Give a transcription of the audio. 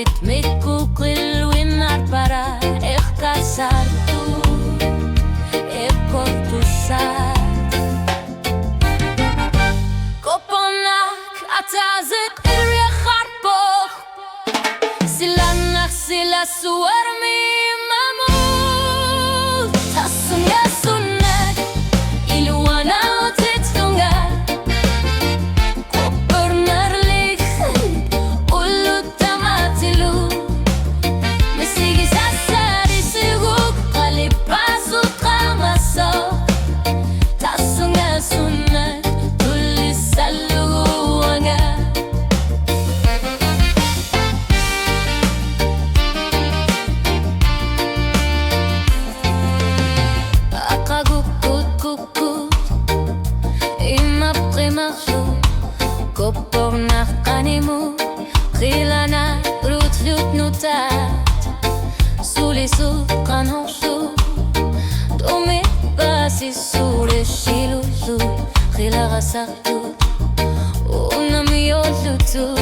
ritmico quilwinar para escasar tu e cortusar Koponak atazet irye kharpoch Silanach sila suar mi mamut Tasun yasunek iluana otetsunga Kopornar likhen ulu tamatilu Mesigi sasari siguk qalipasu qamaso Tasun yasunek tulli saluanga Kopornach animu, khilana rutlut nutat Sous les sous, kan horsou Domit basi sous les chilouzou Khila rasartou, unami yolutou